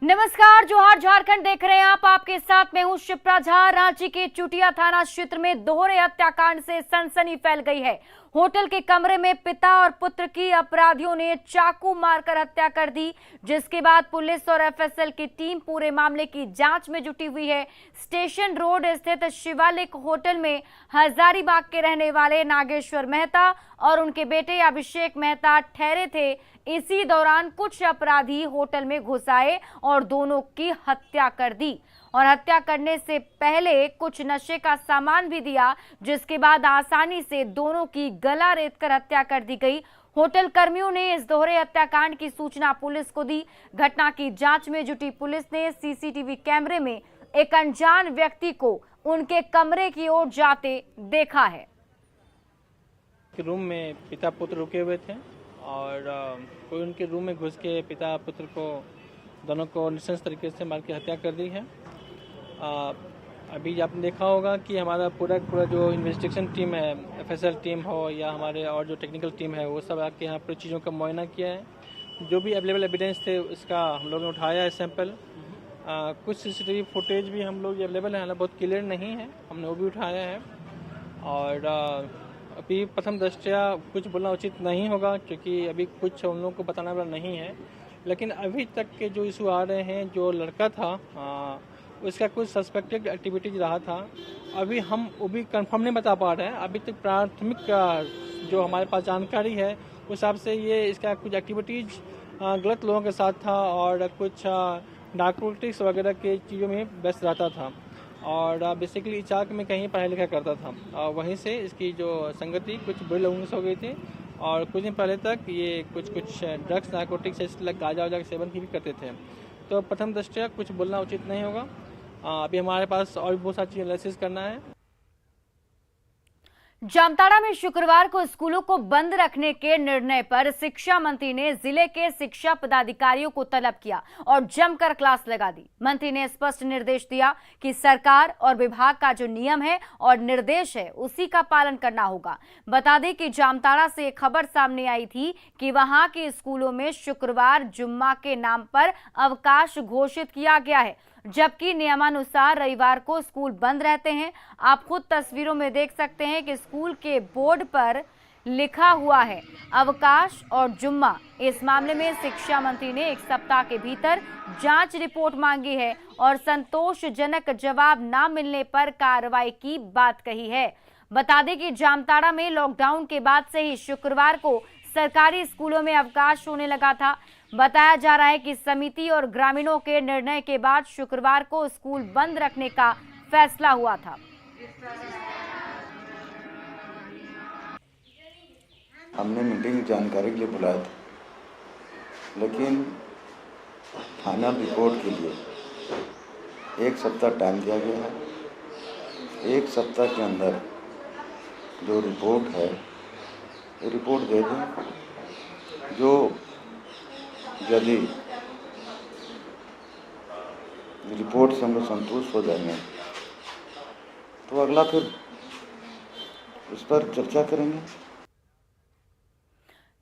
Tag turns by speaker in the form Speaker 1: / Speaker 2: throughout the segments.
Speaker 1: नमस्कार, जोहार झारखंड देख रहे हैं आप। आपके साथ मैं हूं शिप्रा झा। रांची के चुटिया थाना क्षेत्र में दोहरे हत्याकांड से सनसनी फैल गई है। होटल के कमरे में पिता और पुत्र की अपराधियों ने चाकू मारकर हत्या कर दी, जिसके बाद पुलिस और एफएसएल की टीम पूरे मामले की जांच में जुटी हुई है। स्टेशन रोड स्थित शिवालिक होटल में हजारीबाग के रहने वाले नागेश्वर मेहता और उनके बेटे अभिषेक मेहता ठहरे थे। इसी दौरान कुछ अपराधी होटल में घुस आए और दोनों की हत्या कर दी और हत्या करने से पहले कुछ नशे का सामान भी दिया, जिसके बाद आसानी से दोनों की गला रेतकर हत्या कर दी गई। होटल कर्मियों ने इस दोहरे हत्याकांड की सूचना पुलिस को दी। घटना की जांच में जुटी पुलिस ने सीसीटीवी कैमरे में एक अनजान व्यक्ति को उनके कमरे की ओर जाते देखा है।
Speaker 2: रूम में पिता पुत्र रुके हुए थे और कोई उनके रूम में घुस के पिता पुत्र को दोनों को नृशंस तरीके से मार के हत्या कर दी है। अभी आपने देखा होगा कि हमारा पूरा जो इन्वेस्टिगेशन टीम है, एफएसएल टीम हो या हमारे और जो टेक्निकल टीम है, वो सब आके यहाँ पर चीज़ों का मुआयना किया है। जो भी अवेलेबल एविडेंस थे उसका हम लोगों ने उठाया है सैंपल। कुछ सीसीटीवी फुटेज भी हम लोग अवेलेबल है, हालांकि बहुत क्लियर नहीं है, हमने वो भी उठाया है। और अभी प्रथम दृष्टया कुछ बोलना उचित नहीं होगा क्योंकि अभी कुछ उन लोगों को बताना वाला नहीं है। लेकिन अभी तक के जो इशू आ रहे हैं, जो लड़का था उसका कुछ सस्पेक्टेड एक्टिविटीज रहा था। अभी हम वो भी कंफर्म नहीं बता पा रहे हैं। अभी तक प्राथमिक जो हमारे पास जानकारी है उस हिसाब से ये इसका कुछ एक्टिविटीज गलत लोगों के साथ था और कुछ नारकोटिक्स वगैरह के चीज़ों में व्यस्त रहता था और बेसिकली इचाक में कहीं पढ़ाई लिखा करता था और वहीं से इसकी जो संगति कुछ बुरे लोगों से हो गई थी और कुछ दिन पहले तक ये कुछ ड्रग्स नारकोटिक्स जैसे गांजा वाजा का सेवन भी करते थे। तो प्रथम दृष्टया कुछ बोलना उचित नहीं होगा। अभी हमारे पास और भी बहुत सारी चीज़ एनालिसिस करना है।
Speaker 1: जामताड़ा में शुक्रवार को स्कूलों को बंद रखने के निर्णय पर शिक्षा मंत्री ने जिले के शिक्षा पदाधिकारियों को तलब किया और जमकर क्लास लगा दी। मंत्री ने स्पष्ट निर्देश दिया कि सरकार और विभाग का जो नियम है और निर्देश है उसी का पालन करना होगा। बता दें कि जामताड़ा से एक खबर सामने आई थी कि वहां के स्कूलों में शुक्रवार जुम्मा के नाम पर अवकाश घोषित किया गया है, जबकि नियमानुसार रविवार को स्कूल बंद रहते हैं। आप खुद तस्वीरों में देख सकते हैं कि स्कूल के बोर्ड पर लिखा हुआ है अवकाश और जुम्मा। इस मामले में शिक्षा मंत्री ने 1 सप्ताह के भीतर जांच रिपोर्ट मांगी है और संतोषजनक जवाब न मिलने पर कार्रवाई की बात कही है। बता दें कि जामताड़ा में लॉकडाउन के बाद से ही शुक्रवार को सरकारी स्कूलों में अवकाश होने लगा था। बताया जा रहा है कि समिति और ग्रामीणों के निर्णय के बाद शुक्रवार को स्कूल बंद रखने का फैसला हुआ था।
Speaker 3: हमने मीटिंग जानकारी के लिए बुलाया था, लेकिन थाना रिपोर्ट के लिए 1 सप्ताह टाइम दिया गया है। 1 सप्ताह के अंदर जो रिपोर्ट है वो रिपोर्ट दे दें। जो यदि रिपोर्ट से हम लोग संतुष्ट हो जाएंगे तो अगला फिर उस पर चर्चा करेंगे।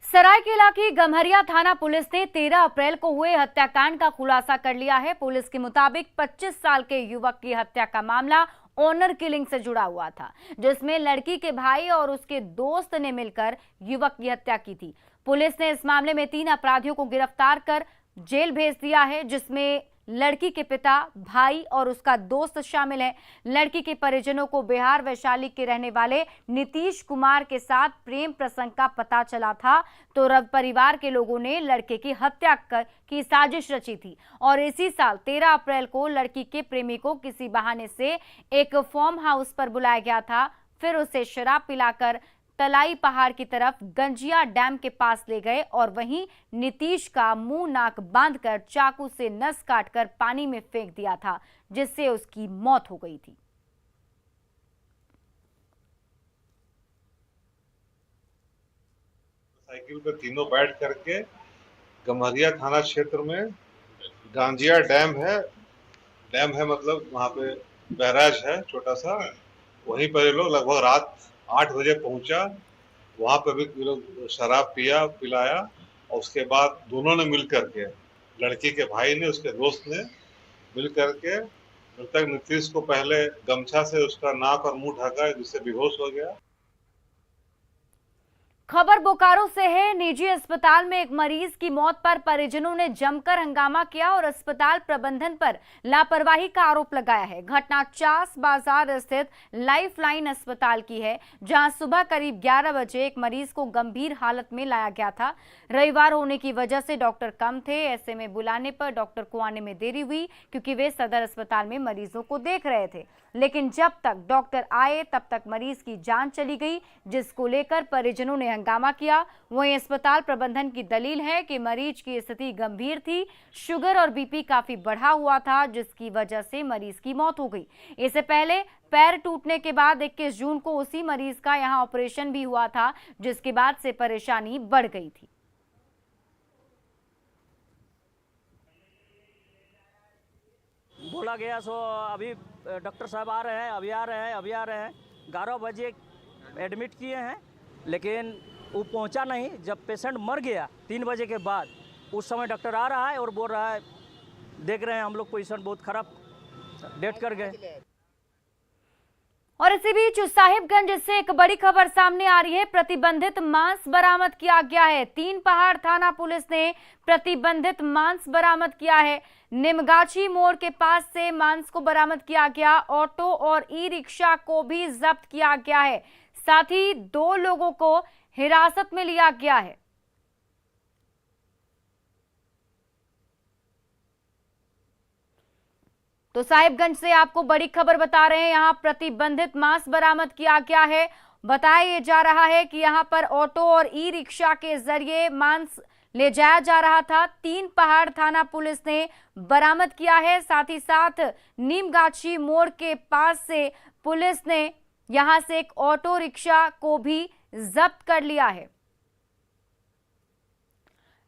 Speaker 1: सरायकेला की गम्हरिया थाना पुलिस ने 13 अप्रैल को हुए हत्याकांड का खुलासा कर लिया है। पुलिस के मुताबिक 25 साल के युवक की हत्या का मामला ऑनर किलिंग से जुड़ा हुआ था, जिसमें लड़की के भाई और उसके दोस्त ने मिलकर युवक की हत्या की थी। पुलिस ने इस मामले में 3 अपराधियों को गिरफ्तार कर जेल भेज दिया है, जिसमें लड़की के पिता, भाई और उसका दोस्त शामिल है। लड़की के परिजनों को बिहार वैशाली के रहने वाले नीतीश कुमार के साथ प्रेम प्रसंग का पता चला था, तो रव परिवार के लोगों ने लड़के की हत्या की साजिश रची थी और इसी साल 13 अप्रैल को लड़की के प्रेमी को किसी बहाने से एक फार्म हाउस पर बुलाया गया था। फिर उसे शराब पिलाकर तलाई पहाड़ की तरफ गंजिया डैम के पास ले गए और वहीं नीतीश का मुंह नाक बांधकर चाकू से नस काटकर पानी में फेंक दिया था, जिससे उसकी मौत हो गई थी।
Speaker 4: साइकिल पे तीनों बैठ करके गम्हरिया थाना क्षेत्र में गांजिया डैम है मतलब वहाँ पे बैराज है छोटा सा, वहीं पर ये लोग लगभग रात 8 बजे पहुंचा। वहां पर भी लोग शराब पिलाया और उसके बाद दोनों ने मिल करके लड़की के भाई ने, उसके दोस्त ने मिल करके मृतक नीतीश को पहले गमछा से उसका नाक और मुंह ढका, जिससे बेहोश हो गया।
Speaker 1: खबर बोकारो से है। निजी अस्पताल में एक मरीज की मौत पर परिजनों ने जमकर हंगामा किया और अस्पताल प्रबंधन पर लापरवाही का आरोप लगाया है। घटना चास बाजार स्थित लाइफलाइन अस्पताल की है, जहां सुबह करीब 11 बजे एक मरीज को गंभीर हालत में लाया गया था। रविवार होने की वजह से डॉक्टर कम थे। ऐसे में बुलाने पर डॉक्टर को आने में देरी हुई, क्योंकि वे सदर अस्पताल में मरीजों को देख रहे थे। लेकिन जब तक डॉक्टर आए तब तक मरीज की जान चली गई, जिसको लेकर परिजनों ने हंगामा किया। वहीं अस्पताल प्रबंधन की दलील है कि मरीज की स्थिति गंभीर थी, शुगर और बीपी काफी बढ़ा हुआ था, जिसकी वजह से मरीज की मौत हो गई। इससे पहले पैर टूटने के बाद 21 जून को उसी मरीज का यहां ऑपरेशन भी हुआ था, जिसके बाद से परेशानी बढ़ गई थी।
Speaker 5: बोला गया सो अभी डॉक्टर साहब आ रहे हैं, अभी आ रहे हैं। 11 बजे एडमिट किए हैं, लेकिन वो पहुंचा नहीं। जब पेशेंट मर गया 3 बजे के बाद, उस समय डॉक्टर आ रहा है और बोल रहा है देख रहे हैं हम लोग, पोजीशन बहुत खराब, डेथ कर गए।
Speaker 1: और इसी बीच साहिबगंज से एक बड़ी खबर सामने आ रही है। प्रतिबंधित मांस बरामद किया गया है। 3 पहाड़ थाना पुलिस ने प्रतिबंधित मांस बरामद किया है। निमगाछी मोड़ के पास से मांस को बरामद किया गया। ऑटो और ई रिक्शा को भी जब्त किया गया है। साथ ही 2 लोगों को हिरासत में लिया गया है। तो साहिबगंज से आपको बड़ी खबर बता रहे हैं। यहां प्रतिबंधित मांस बरामद किया गया है। बताया जा रहा है कि यहां पर ऑटो और ई रिक्शा के जरिए मांस ले जाया जा रहा था। 3 पहाड़ थाना पुलिस ने बरामद किया है। साथ ही साथ नीमगाछी मोड़ के पास से पुलिस ने यहां से एक ऑटो रिक्शा को भी जब्त कर लिया है।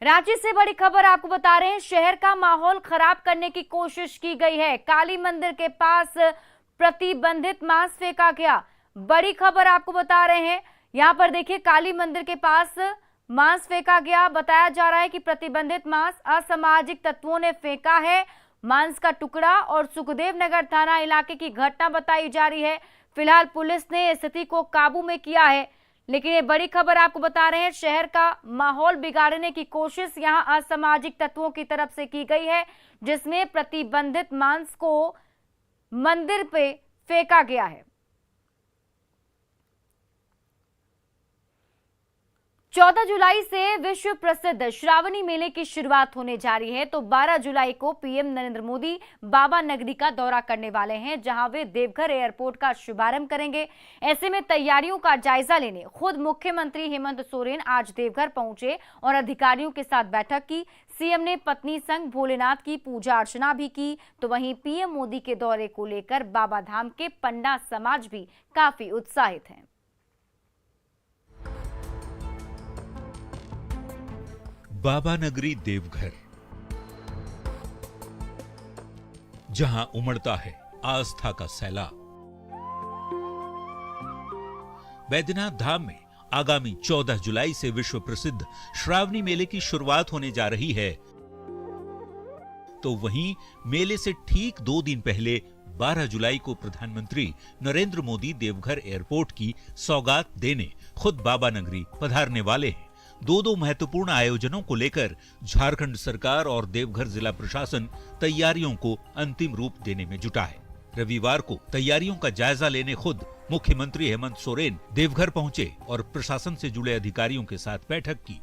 Speaker 1: रांची से बड़ी खबर आपको बता रहे हैं। शहर का माहौल खराब करने की कोशिश की गई है। काली मंदिर के पास प्रतिबंधित मांस फेंका गया। बड़ी खबर आपको बता रहे हैं। यहां पर देखिए, काली मंदिर के पास मांस फेंका गया। बताया जा रहा है कि प्रतिबंधित मांस असामाजिक तत्वों ने फेंका है। मांस का टुकड़ा और सुखदेव नगर थाना इलाके की घटना बताई जा रही है। फिलहाल पुलिस ने स्थिति को काबू में किया है, लेकिन ये बड़ी खबर आपको बता रहे हैं। शहर का माहौल बिगाड़ने की कोशिश यहां असामाजिक तत्वों की तरफ से की गई है, जिसमें प्रतिबंधित मांस को मंदिर पे फेंका गया है। 14 जुलाई से विश्व प्रसिद्ध श्रावणी मेले की शुरुआत होने जा रही है। तो 12 जुलाई को पीएम नरेंद्र मोदी बाबा नगरी का दौरा करने वाले हैं, जहां वे देवघर एयरपोर्ट का शुभारंभ करेंगे। ऐसे में तैयारियों का जायजा लेने खुद मुख्यमंत्री हेमंत सोरेन आज देवघर पहुंचे और अधिकारियों के साथ बैठक की। सीएम ने पत्नी संग भोलेनाथ की पूजा अर्चना भी की। तो वहीं पीएम मोदी के दौरे को लेकर बाबा धाम के पंडा समाज भी काफी उत्साहित हैं।
Speaker 6: बाबा नगरी देवघर, जहां उमड़ता है आस्था का सैलाब। बैद्यनाथ धाम में आगामी 14 जुलाई से विश्व प्रसिद्ध श्रावणी मेले की शुरुआत होने जा रही है। तो वहीं मेले से ठीक 2 दिन पहले 12 जुलाई को प्रधानमंत्री नरेंद्र मोदी देवघर एयरपोर्ट की सौगात देने खुद बाबा नगरी पधारने वाले हैं। 2 महत्वपूर्ण आयोजनों को लेकर झारखंड सरकार और देवघर जिला प्रशासन तैयारियों को अंतिम रूप देने में जुटा है। रविवार को तैयारियों का जायजा लेने खुद मुख्यमंत्री हेमंत सोरेन देवघर पहुंचे और प्रशासन से जुड़े अधिकारियों के साथ बैठक की।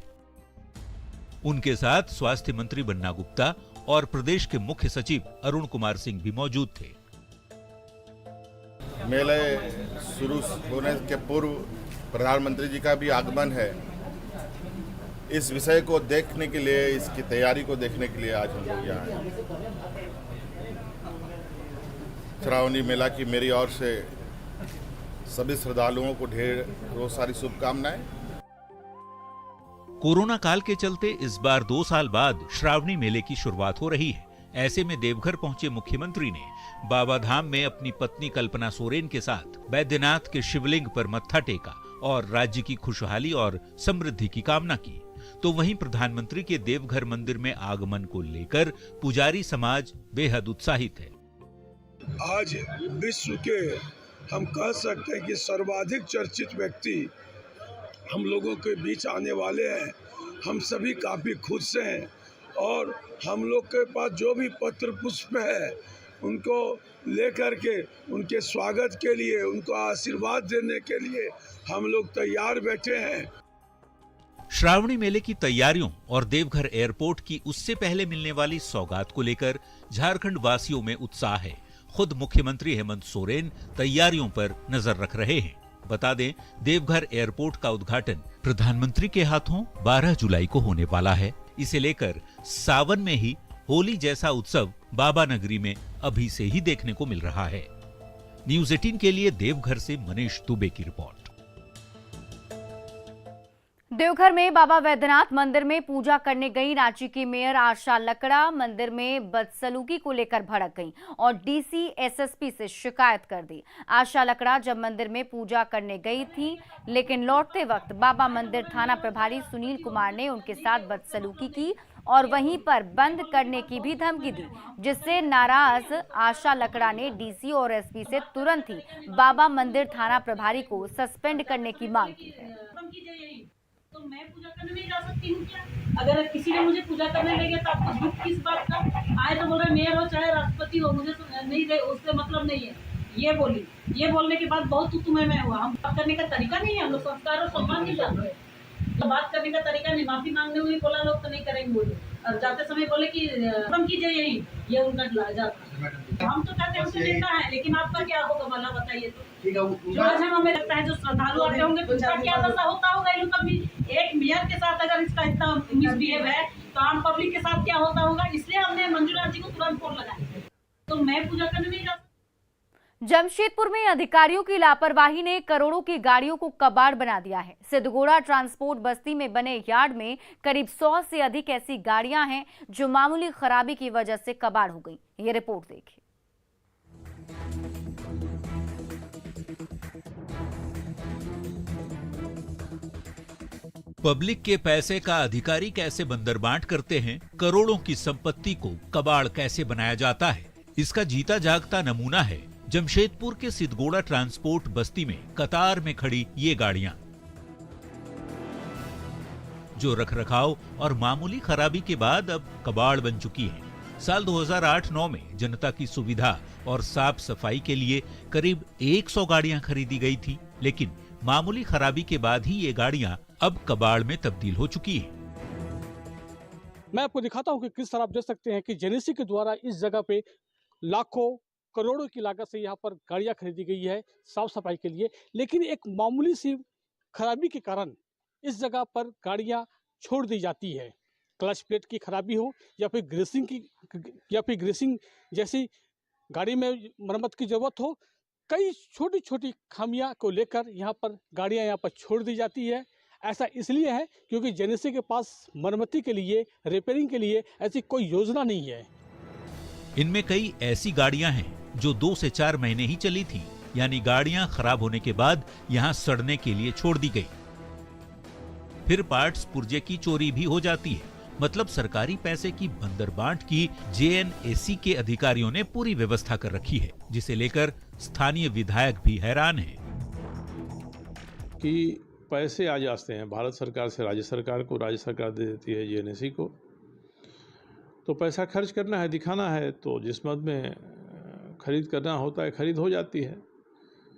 Speaker 6: उनके साथ स्वास्थ्य मंत्री बन्ना गुप्ता और प्रदेश के मुख्य सचिव अरुण कुमार सिंह भी मौजूद थे।
Speaker 7: मेले शुरू होने के पूर्व प्रधानमंत्री जी का भी आगमन है। इस विषय को देखने के लिए, इसकी तैयारी को देखने के लिए आज हम लोग यहाँ हैं। श्रावणी मेला की मेरी ओर से सभी श्रद्धालुओं को ढेर सारी शुभकामनाएं।
Speaker 6: कोरोना काल के चलते इस बार 2 साल बाद श्रावणी मेले की शुरुआत हो रही है। ऐसे में देवघर पहुंचे मुख्यमंत्री ने बाबा धाम में अपनी पत्नी कल्पना सोरेन के साथ बैद्यनाथ के शिवलिंग पर मत्था टेका और राज्य की खुशहाली और समृद्धि की कामना की। तो वहीं प्रधानमंत्री के देवघर मंदिर में आगमन को लेकर पुजारी समाज बेहद उत्साहित है।
Speaker 8: आज विश्व के हम कह सकते हैं कि सर्वाधिक चर्चित व्यक्ति हम लोगों के बीच आने वाले हैं। हम सभी काफ़ी खुश हैं और हम लोग के पास जो भी पत्र पुष्प है उनको लेकर के उनके स्वागत के लिए, उनको आशीर्वाद देने के लिए हम लोग तैयार बैठे हैं।
Speaker 6: श्रावणी मेले की तैयारियों और देवघर एयरपोर्ट की उससे पहले मिलने वाली सौगात को लेकर झारखंड वासियों में उत्साह है। खुद मुख्यमंत्री हेमंत सोरेन तैयारियों पर नजर रख रहे हैं। बता दें, देवघर एयरपोर्ट का उद्घाटन प्रधानमंत्री के हाथों 12 जुलाई को होने वाला है। इसे लेकर सावन में ही होली जैसा उत्सव बाबा नगरी में अभी से ही देखने को मिल रहा है। न्यूज़ 18 के लिए देवघर से मनीष दुबे की रिपोर्ट।
Speaker 1: देवघर में बाबा वैद्यनाथ मंदिर में पूजा करने गई रांची की मेयर आशा लकड़ा मंदिर में बदसलूकी को लेकर भड़क गईं और डीसी एसएसपी से शिकायत कर दी। आशा लकड़ा जब मंदिर में पूजा करने गई थी, लेकिन लौटते वक्त बाबा मंदिर थाना प्रभारी सुनील कुमार ने उनके साथ बदसलूकी की और वहीं पर बंद करने की भी धमकी दी, जिससे नाराज आशा लकड़ा ने डीसी और एसपी से तुरंत ही बाबा मंदिर थाना प्रभारी को सस्पेंड करने की मांग की है।
Speaker 9: तो मैं पूजा करने नहीं जा सकती हूँ क्या? अगर किसी ने मुझे पूजा करने ले गया तो आपको दुख किस बात का? आए तो बोल रहे मेयर हो चाहे राष्ट्रपति हो, मुझे नहीं गए उससे मतलब नहीं है। ये बोली, ये बोलने के बाद बहुत तुम्हें मैं हुआ। हम बात करने का तरीका नहीं है, हम लोग संस्कार और सम्मान नहीं जानते। तो बात करने का तरीका नहीं, माफी मांगने हुई बोला लोग तो नहीं करेंगे बोले, और जाते समय बोले कि खत्म कीजिए यही, ये उनका जाता। हम तो कहते हैं उनसे नेता है, लेकिन आपका क्या होगा भला बताइए तो। जो आज हमें लगता है जो श्रद्धालु आते होंगे तो उनका क्या दशा होता होगा इन लोग का भी। एक मेयर के साथ अगर इसका इतना मिसबिहेव है तो आम पब्लिक के साथ क्या होता होगा। इसलिए हमने मंजूनाथ जी को तुरंत फोन लगाया। तो मैं पूजा करने नहीं जा।
Speaker 1: जमशेदपुर में अधिकारियों की लापरवाही ने करोड़ों की गाड़ियों को कबाड़ बना दिया है। सिद्धगोड़ा ट्रांसपोर्ट बस्ती में बने यार्ड में करीब 100 से अधिक ऐसी गाड़ियां हैं जो मामूली खराबी की वजह से कबाड़ हो गई। ये रिपोर्ट देखिए।
Speaker 6: पब्लिक के पैसे का अधिकारी कैसे बंदरबांट करते हैं, करोड़ों की संपत्ति को कबाड़ कैसे बनाया जाता है, इसका जीता जागता नमूना है जमशेदपुर के सिद्धगोड़ा ट्रांसपोर्ट बस्ती में कतार में खड़ी ये गाड़ियां, जो रखरखाव और मामूली खराबी के बाद अब कबाड़ बन चुकी हैं। साल 2008-9 में जनता की सुविधा और साफ सफाई के लिए करीब 100 गाड़ियां खरीदी गई थी, लेकिन मामूली खराबी के बाद ही ये गाड़ियां अब कबाड़ में तब्दील हो चुकी हैं।
Speaker 10: मैं आपको दिखाता हूं कि किस तरह आप देख सकते हैं कि जेनेसी के द्वारा इस जगह पे लाखों करोड़ों की लागत से यहाँ पर गाड़ियाँ खरीदी गई है साफ सफाई के लिए, लेकिन एक मामूली सी खराबी के कारण इस जगह पर गाड़ियाँ छोड़ दी जाती है। क्लच प्लेट की खराबी हो या फिर ग्रीसिंग जैसी गाड़ी में मरम्मत की जरूरत हो, कई छोटी छोटी खामियां को लेकर यहाँ पर गाड़ियाँ यहाँ पर छोड़ दी जाती है। ऐसा इसलिए है क्योंकि जेनेसी के पास मरम्मती के लिए, रिपेयरिंग के लिए ऐसी कोई योजना नहीं है।
Speaker 6: इनमें कई ऐसी गाड़ियां हैं जो 2 से 4 महीने ही चली थी, यानी गाड़ियां खराब होने के बाद यहां सड़ने के लिए छोड़ दी गई। फिर पार्ट्स पुर्जे की चोरी भी हो जाती है। मतलब सरकारी पैसे की बंदरबांट की जेएनएसी के अधिकारियों ने पूरी व्यवस्था कर रखी है, जिसे लेकर स्थानीय विधायक भी हैरान हैं
Speaker 11: कि पैसे आ जाते हैं भारत सरकार से राज्य सरकार को, राज्य सरकार दे देती है जेएनएसी को। तो पैसा खर्च करना है, दिखाना है, तो जिस मद में खरीद करना होता है खरीद हो जाती है।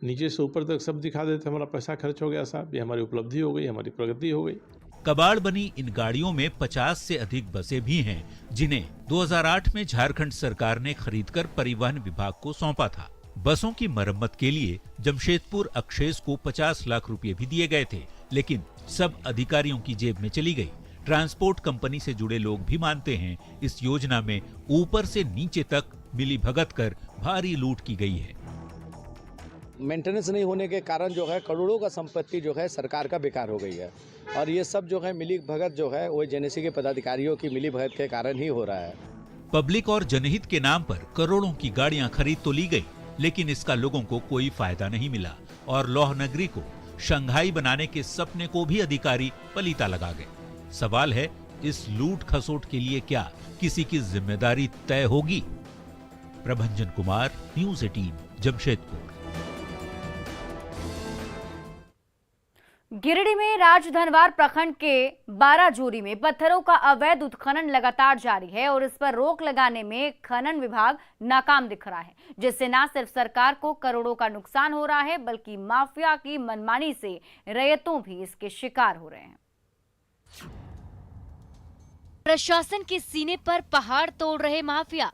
Speaker 11: नीचे से ऊपर तक सब दिखा देते, हमारा पैसा खर्च हो गया साहब, ये हमारी उपलब्धि हो गई, हमारी प्रगति हो गई।
Speaker 6: कबाड़ बनी इन गाड़ियों में 50 से अधिक बसें भी हैं, जिन्हें 2008 में झारखंड सरकार ने खरीदकर परिवहन विभाग को सौंपा था। बसों की मरम्मत के लिए जमशेदपुर अक्षेस को 50 लाख रुपए भी दिए गए थे, लेकिन सब अधिकारियों की जेब में चली गई। ट्रांसपोर्ट कंपनी से जुड़े लोग भी मानते हैं इस योजना में ऊपर से नीचे तक मिलीभगत कर भारी लूट की गई है।
Speaker 12: मेंटेनेंस नहीं होने के कारण जो है करोड़ों का संपत्ति जो है सरकार का बेकार हो गई है, और ये सब जो है मिली भगत जो है वो जेनेसी के पदाधिकारियों की मिली भगत के कारण ही हो रहा है।
Speaker 6: पब्लिक और जनहित के नाम पर करोड़ों की गाड़ियां खरीद तो ली गई, लेकिन इसका लोगों को कोई फायदा नहीं मिला और लौह नगरी को शंघाई बनाने के सपने को भी अधिकारी पलीता लगा गए। सवाल है, इस लूट खसोट के लिए क्या किसी की जिम्मेदारी तय होगी? प्रभंजन कुमार, न्यूज़ 18, जमशेदपुर।
Speaker 1: गिरिडीह में राजधनवार प्रखंड के बाराजोरी में पत्थरों का अवैध उत्खनन लगातार जारी है और इस पर रोक लगाने में खनन विभाग नाकाम दिख रहा है, जिससे न सिर्फ सरकार को करोड़ों का नुकसान हो रहा है, बल्कि माफिया की मनमानी से रैयतों भी इसके शिकार हो रहे हैं। प्रशासन के सीने पर पहाड़ तोड़ रहे माफिया,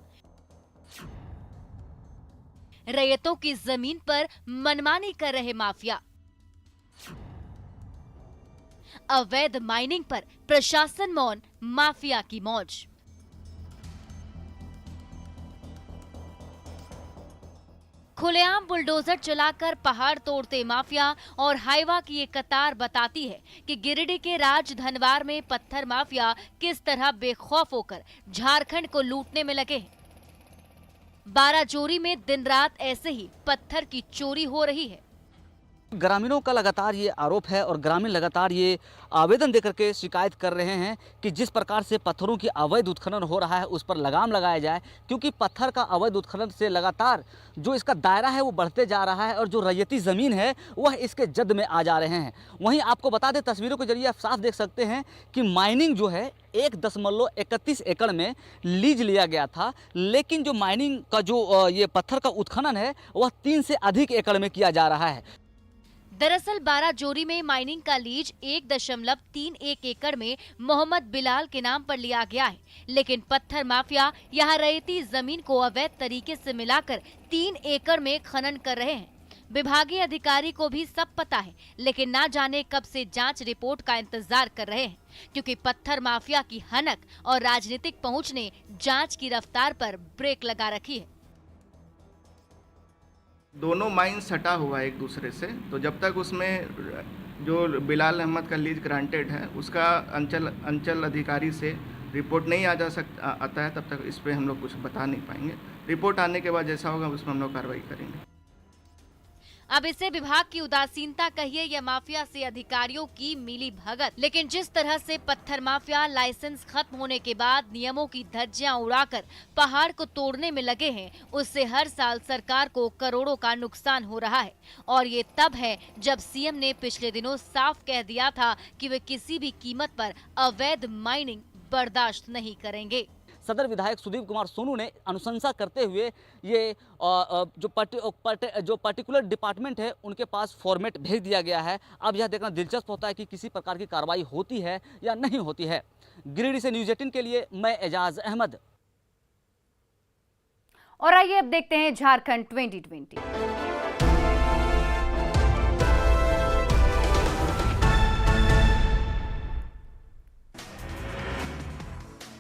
Speaker 1: रैयतों की जमीन पर मनमानी कर रहे माफिया, अवैध माइनिंग पर प्रशासन मौन, माफिया की मौज। खुलेआम बुलडोजर चलाकर पहाड़ तोड़ते माफिया और हाईवा की ये कतार बताती है कि गिरिडीह के राजधनवार में पत्थर माफिया किस तरह बेखौफ होकर झारखंड को लूटने में लगे हैं। बाराजोरी में दिन रात ऐसे ही पत्थर की चोरी हो रही है।
Speaker 13: ग्रामीणों का लगातार ये आरोप है और ग्रामीण लगातार ये आवेदन देकर के शिकायत कर रहे हैं कि जिस प्रकार से पत्थरों की अवैध उत्खनन हो रहा है उस पर लगाम लगाया जाए, क्योंकि पत्थर का अवैध उत्खनन से लगातार जो इसका दायरा है वो बढ़ते जा रहा है और जो रैयती ज़मीन है वह इसके जद में आ जा रहे हैं। वहीं आपको बता दें, तस्वीरों के जरिए आप साफ देख सकते हैं कि माइनिंग जो है 1.31 एकड़ में लीज लिया गया था, लेकिन जो माइनिंग का जो ये पत्थर का उत्खनन है वह 3 से अधिक एकड़ में किया जा रहा है।
Speaker 1: दरअसल बाराजोरी में माइनिंग का लीज 1.31 एकड़ में मोहम्मद बिलाल के नाम पर लिया गया है, लेकिन पत्थर माफिया यहां रैयती जमीन को अवैध तरीके से मिलाकर 3 एकड़ में खनन कर रहे हैं। विभागीय अधिकारी को भी सब पता है, लेकिन ना जाने कब से जांच रिपोर्ट का इंतजार कर रहे हैं, क्योंकि पत्थर माफिया की हनक और राजनीतिक पहुंच ने जांच की रफ्तार पर ब्रेक लगा रखी है।
Speaker 14: दोनों माइन सटा हुआ है एक दूसरे से, तो जब तक उसमें जो बिलाल अहमद का लीज ग्रांटेड है उसका अंचल अधिकारी से रिपोर्ट नहीं आता है, तब तक इस पे हम लोग कुछ बता नहीं पाएंगे। रिपोर्ट आने के बाद जैसा होगा उसमें हम लोग कार्रवाई करेंगे।
Speaker 1: अब इसे विभाग की उदासीनता कहिए या माफिया से अधिकारियों की मिली भगत, लेकिन जिस तरह से पत्थर माफिया लाइसेंस खत्म होने के बाद नियमों की धज्जियां उड़ाकर पहाड़ को तोड़ने में लगे हैं, उससे हर साल सरकार को करोड़ों का नुकसान हो रहा है। और ये तब है जब सीएम ने पिछले दिनों साफ कह दिया था कि वे किसी भी कीमत पर अवैध माइनिंग बर्दाश्त नहीं करेंगे।
Speaker 13: सदर विधायक सुदीप कुमार सोनू ने अनुशंसा करते हुए ये जो पर्टिकुलर डिपार्टमेंट है उनके पास फॉर्मेट भेज दिया गया है। अब यह देखना दिलचस्प होता है कि किसी प्रकार की कार्रवाई होती है या नहीं होती है। गिरिडीह से न्यूज़ 18 के लिए मैं एजाज अहमद।
Speaker 1: और आइए अब देखते हैं झारखंड 2020।